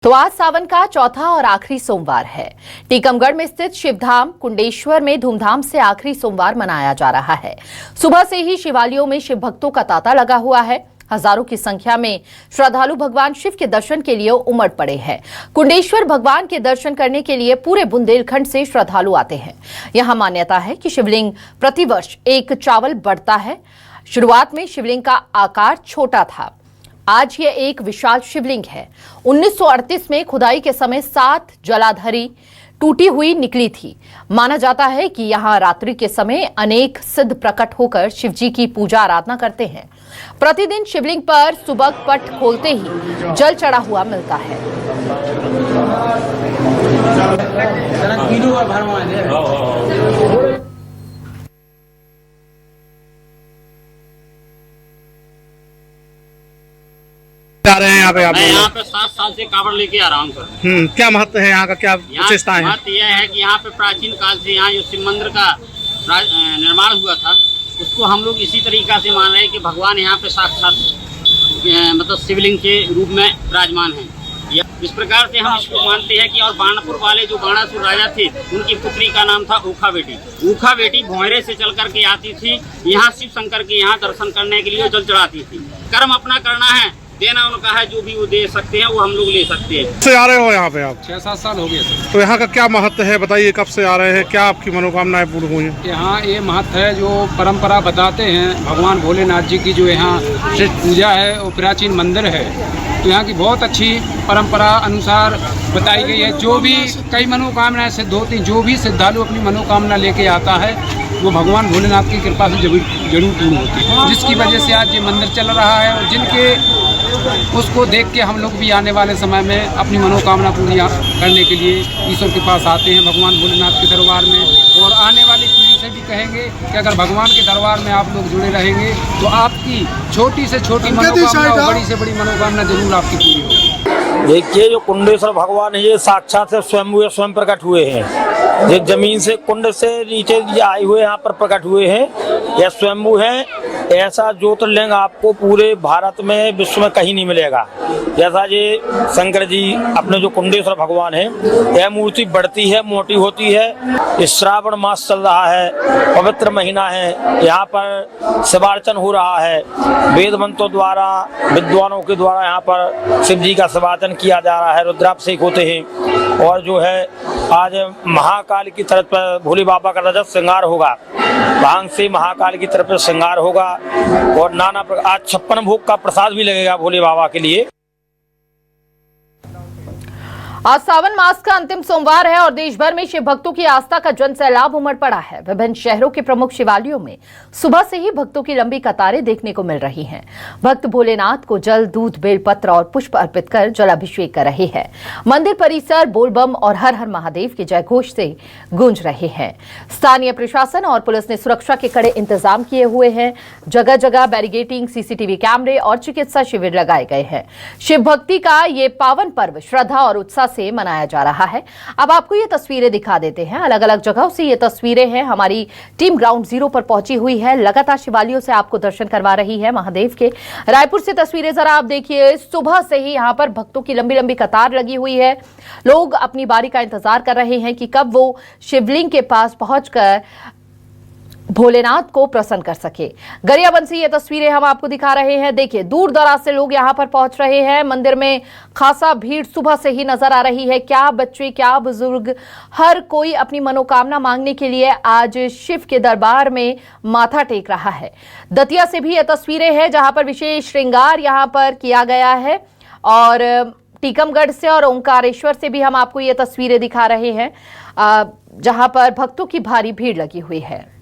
तो आज सावन का चौथा और आखिरी सोमवार है। टीकमगढ़ में स्थित शिवधाम कुंडेश्वर में धूमधाम से आखिरी सोमवार मनाया जा रहा है। सुबह से ही शिवालयों में शिव भक्तों का तांता लगा हुआ है। हजारों की संख्या में श्रद्धालु भगवान शिव के दर्शन के लिए उमड़ पड़े हैं। कुंडेश्वर भगवान के दर्शन करने के लिए पूरे बुंदेलखंड से श्रद्धालु आते हैं। यहाँ मान्यता है कि शिवलिंग प्रतिवर्ष एक चावल बढ़ता है। शुरुआत में शिवलिंग का आकार छोटा था, आज ये एक विशाल शिवलिंग है। 1938 में खुदाई के समय 7 जलाधरी टूटी हुई निकली थी। माना जाता है कि यहाँ रात्रि के समय अनेक सिद्ध प्रकट होकर शिव जी की पूजा आराधना करते हैं। प्रतिदिन शिवलिंग पर सुबह पट खोलते ही जल चढ़ा हुआ मिलता है। आ रहे हैं यहाँ पे आप? मैं यहाँ पे 7 साल से कावड़ लेके आ रहा हूँ सर। क्या महत्व है यहाँ का, क्या विशेषता है? महत्व यह है कि यहाँ पे प्राचीन काल से यहाँ जो शिव मंदिर का निर्माण हुआ था, उसको हम लोग इसी तरीका से मान रहे हैं कि भगवान यहाँ पे साक्षात मतलब शिवलिंग के रूप में विराजमान है। इस प्रकार से हम इसको मानते हैं कि और बाणापुर वाले जो बाणासुर राजा थे, उनकी पुत्री का नाम था ऊखा बेटी। ऊखा बेटी भोंयरे से चल करके आती थी, यहाँ शिव शंकर के यहाँ दर्शन करने के लिए जल चढ़ाती थी। कर्म अपना करना है, देना उनका है, जो भी वो दे सकते हैं वो हम लोग ले सकते हैं। से आ रहे हो यहाँ पे आप? 6-7 साल हो गए सर। तो यहाँ का क्या महत्व है, बताइए, कब से आ रहे हैं, क्या आपकी मनोकामनाएं पूर्ण हुई हैं? यहाँ ये महत्व है जो परंपरा बताते हैं भगवान भोलेनाथ जी की, जो यहाँ श्रेष्ठ पूजा है वो प्राचीन मंदिर है। तो यहाँ की बहुत अच्छी परंपरा अनुसार बताई गई है। जो भी कई मनोकामनाएं सिद्ध होती हैं, जो भी श्रद्धालु अपनी मनोकामना लेके आता है वो भगवान भोलेनाथ की कृपा से जरूर पूर्ण होती है, जिसकी वजह से आज ये मंदिर चल रहा है। और जिनके उसको देख के हम लोग भी आने वाले समय में अपनी मनोकामना पूरी करने के लिए ईश्वर के पास आते हैं, भगवान भोलेनाथ के दरबार में। और आने वाली पीढ़ी से भी कहेंगे कि अगर भगवान के दरबार में आप लोग जुड़े रहेंगे तो आपकी छोटी से छोटी मनोकामना और बड़ी से बड़ी मनोकामना जरूर आपकी पूरी होगी। देखिए, जो कुंडेश्वर भगवान है ये साक्षात से स्वयं प्रकट हुए हैं। ये जमीन से कुंड से नीचे आए हुए यहाँ पर प्रकट हुए हैं। यह स्वयंभू है। ऐसा ज्योतिर्लिंग आपको पूरे भारत में, विश्व में कहीं नहीं मिलेगा। जैसा ये शंकर जी अपने जो कुंडेश्वर भगवान है, यह मूर्ति बढ़ती है, मोटी होती है। इस श्रावण मास चल रहा है, पवित्र महीना है, यहाँ पर शिवार्चन हो रहा है। वेद मंत्रों द्वारा, विद्वानों के द्वारा यहाँ पर शिव जी का शिवार्चन किया जा रहा है। रुद्राभिषेक होते हैं। और जो है आज महाकाल की तरफ पर भोले बाबा का रजत श्रृंगार होगा। भांग से महाकाल की तरफ श्रृंगार होगा। और नाना प्रकार आज 56 भोग का प्रसाद भी लगेगा भोले बाबा के लिए। आज सावन मास का अंतिम सोमवार है और देश भर में शिव भक्तों की आस्था का जन सैलाब उमड़ पड़ा है। विभिन्न शहरों के प्रमुख शिवालयों में सुबह से ही भक्तों की लंबी कतारें देखने को मिल रही हैं। भक्त भोलेनाथ को जल, दूध, बेलपत्र और पुष्प अर्पित कर जलाभिषेक कर रहे हैं। मंदिर परिसर बोलबम और हर हर महादेव के जयघोष से गूंज रहे हैं। स्थानीय प्रशासन और पुलिस ने सुरक्षा के कड़े इंतजाम किए हुए हैं। जगह जगह बैरिकेडिंग, सीसीटीवी कैमरे और चिकित्सा शिविर लगाए गए हैं। शिव भक्ति का ये पावन पर्व श्रद्धा और उत्साह से मनाया जा रहा है। अब आपको ये तस्वीरें दिखा देते हैं। अलग अलग जगहों से ये तस्वीरें हैं। हमारी टीम ग्राउंड जीरो पर पहुंची हुई है, लगातार शिवालयों से आपको दर्शन करवा रही है महादेव के। रायपुर से तस्वीरें जरा आप देखिए। सुबह से ही यहाँ पर भक्तों की लंबी लंबी कतार लगी हुई है। लोग अपनी बारी का इंतजार कर रहे हैं कि कब वो शिवलिंग के पास पहुंचकर भोलेनाथ को प्रसन्न कर सके। गरियाबंद से ये तस्वीरें हम आपको दिखा रहे हैं। देखिए, दूर दराज से लोग यहाँ पर पहुंच रहे हैं। मंदिर में खासा भीड़ सुबह से ही नजर आ रही है। क्या बच्चे, क्या बुजुर्ग, हर कोई अपनी मनोकामना मांगने के लिए आज शिव के दरबार में माथा टेक रहा है। दतिया से भी ये तस्वीरें हैं जहां पर विशेष श्रृंगार यहाँ पर किया गया है। और टीकमगढ़ से और ओंकारेश्वर से भी हम आपको ये तस्वीरें दिखा रहे हैं जहां पर भक्तों की भारी भीड़ लगी हुई है।